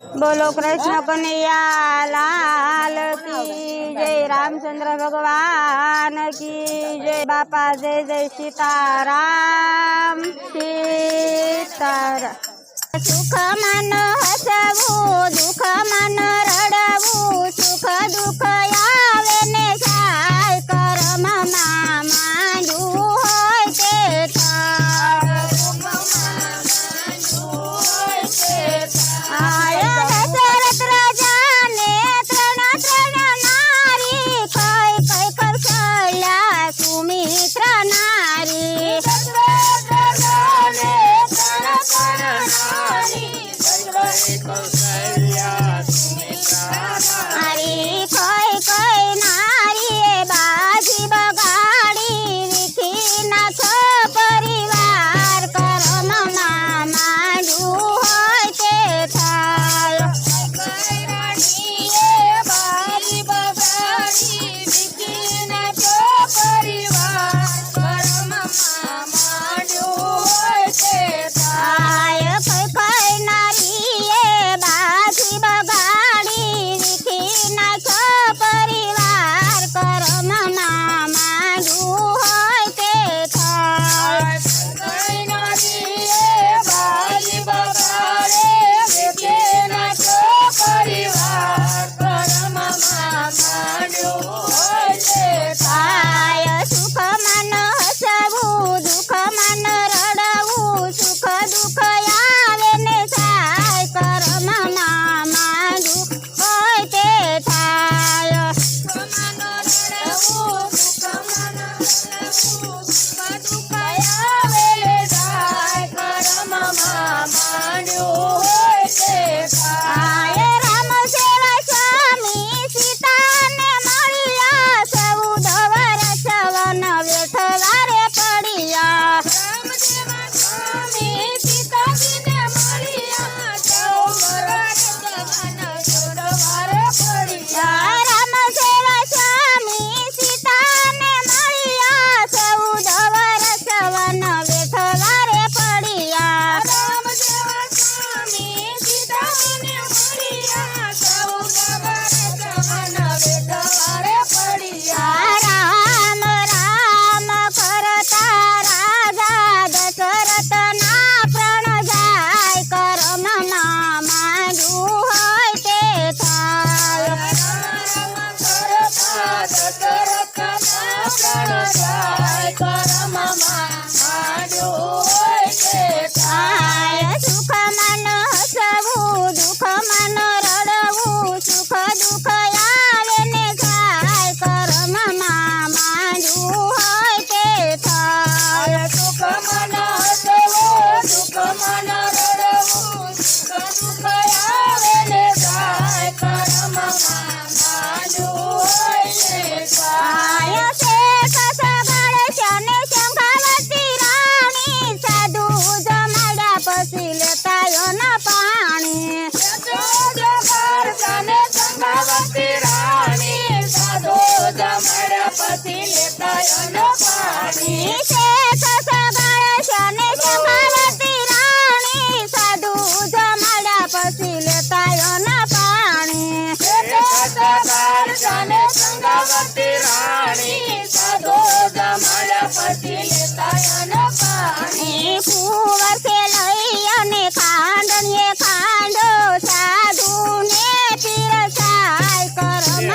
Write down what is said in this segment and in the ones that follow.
बोलो कृष्ण कन्हैया लाल की जय, रामचंद्र भगवान की जय। बापा जय जय सीताराम सीताराम। सुख मन हसवू दुख मन रड़वू, सुख दुख आवे ने जाय, कर्म मांडू होय ते थाय। आया दशरथ राजा ने त्रण त्रण नारी, कई कई कौशल्या सुमित्र नारी। कई कई नारी बाजी बगाड़ी, विखी नाथ परिवार, कर्म मांडू होय ते थाय। बाजी बगाड़ी विखी नाथ परिवार, कर्म मांडू होय ते थाय। कई कई नारी बाजी बगाड़ी विखी नाथ परिवार, कर्म मांडू होय ते थाय। बाजी बगाड़े विखी नाथ परिवार, कर्म मांडू होय ते थाय। सुख मन हसवू दुख मन रड़वू, सुख दुख आवे ने जाय, कर्म मांडू होय ते थाय। आय राम सेवा स्वामी सीता ने मळिया, 14 वर्ष वन वेठवारे पडिया। राम सेवा स्वामी सीता ने मळिया, 14 वर्ष वन वेठवारे पडिया। राम सेवा स्वामी सीता ने मळिया, 14 वर्ष वन वेठवारे पडिया। राम सेवा स्वामी सीता ने मळिया, 14 वर्ष वन वेठवारे पडिया। राम राम करता राजा दशरथ ना प्राण जाय, कर्म मांडू होय ते थाय। दशरथ ना प्राण जाय, कर्म मांडू होय ते थाय। सुख मन हसवू दुख मन रड़वू, सुख दुख आवे ने जाय, कर्म मांडू होय ते थाय। सुख मन हसवू दुख मन रड़वू, सुख दुख आवे ने जाय, कर्म मांडू होय ते थाय। शेष सगळ शने शंखावती राणी, साधू जमाड्या पसी लेतायो न पाणी। शंखावती राणी, साधू जमाड्या पसी लेतायो न पाणी। शेष सगळ शने शंखावती राणी, साधू जमाड्या पसी लेतायो न पाणी। शंखावती राणी, साधू जमाड्या पसी लेतायो न पाणी। कुंवर से लई अने खांडणीए खांडो, साधु ने पीरसाय, कर्म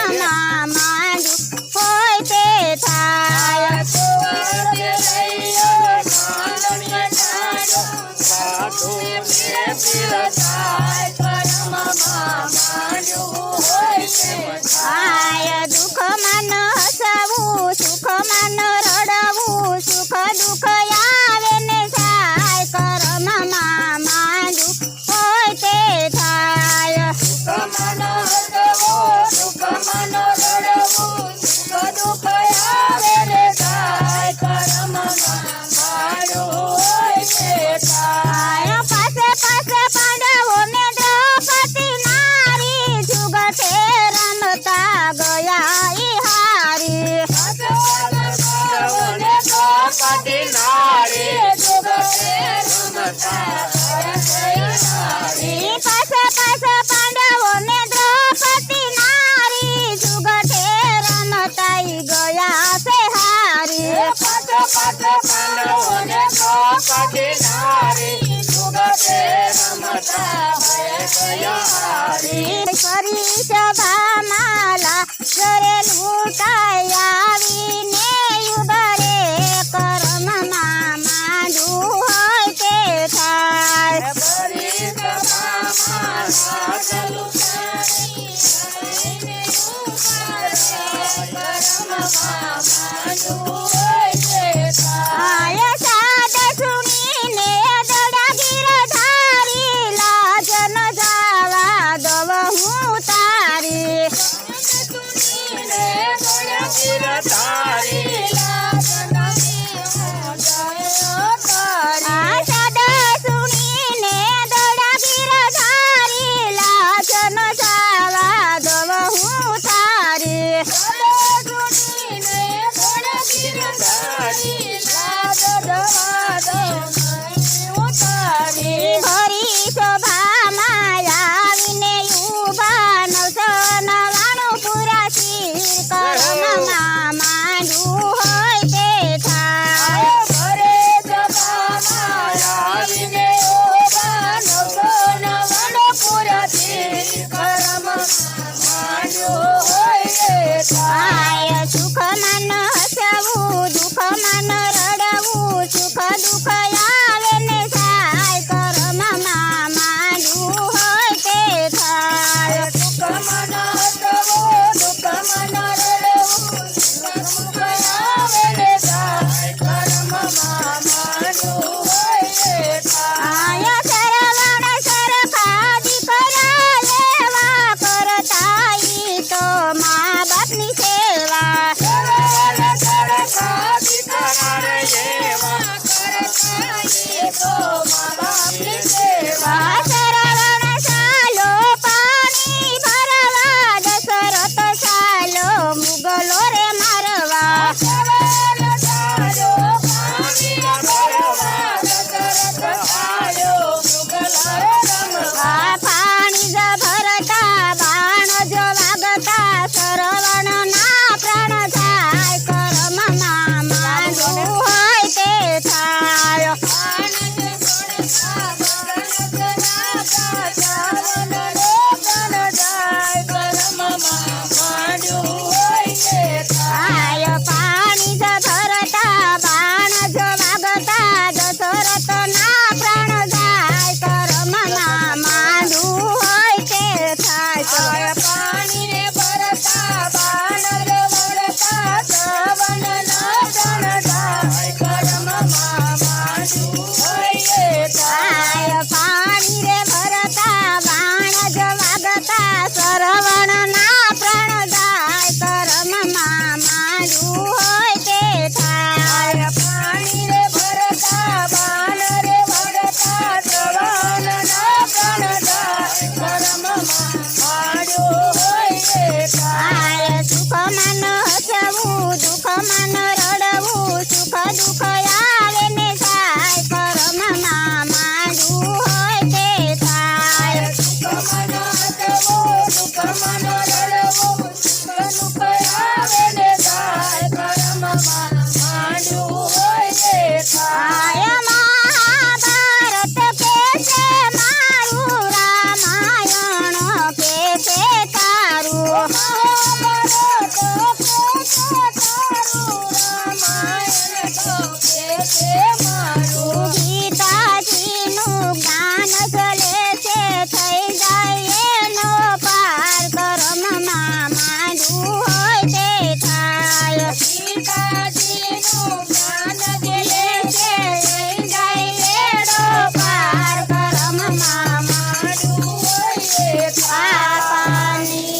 मांडू होय ते थाय। कुंवर से लई अने खांडणीए खांडो, साधु ने पीरसाय, कर्म मांडू होय ते थाय। दुख मन हसवू सुख मन रड़वू, सुख दुख आवे ने जाय, कर्म ફરી સભામાં લાજરે લૂંટાઈ આવીને ઉભરે કર્મમાં માંડું હોય તે થાય. આય સાદ સુણીને દડા ગીરધારી લાજ ન જાવા દવ હું તારી. આ સાદ સુણીને દડા ગીરધારી લાજ ન જાવા દવ હું તારી. ભરી શોભામાં આવીને ઊભા 999 પૂરા શીર કર્મમાં માંડું હોય તે થાય. આય સુખમાં ન હસવું દુઃખમાં ન રડવું સુખ દુઃખ આવે ને થાય કર્મમાં માંડું હોય તે થાય. આય સરવણ સરખા દીકરા લેવા કરતા ઈ તો મા બાપની સેવા. સરવણ સાલો પાણી ભરવા દશરથ સાલો મુગલો રે મારવા. આ પાણી જ ભરતા બાણ જ વાગતા સરવણ ના પ્રાણ જાય કર્મમાં માંડું હોય તે થાય. આય પાણી જ ભરતા બાણ જ વાગતા દશરથ ના પ્રાણ જાય કર્મમાં માંડું હોય તે થાય. પાણીને ભરતા બાણ જ વળતા શ્રવણ ના પ્રાણ જાય કર્મમાં માંડું હોય તે થાય. પાણી રે ભરતા બાણ જ વાગતા શ્રવણ ના પ્રાણ જાય કર્મમાં માંડું હોય તે થાય. પાણી રે ભરતા બાણ રે વળતા શ્રવણ ના પ્રાણ જાય કર્મમાં માંડું હોય તે થાય. સુખમાં ન હસવું દુઃખમાં ન રડવું સુખ દુઃખ આવે ને થાય કર્મમાં માંડું હોય તે થાય. આય મહાભારત કેસે મારું રામાયણ કેસે તારું. ગીતાજીનું જ્ઞાન ચલે છે થઈ જાય એનો પાર કર્મમાં માંડું હોય તે થાય. ગીતાજીનું જ્ઞાન ચલે છે થઈ જાય એનો પાર કર્મમાં માંડું હોય તે થાય.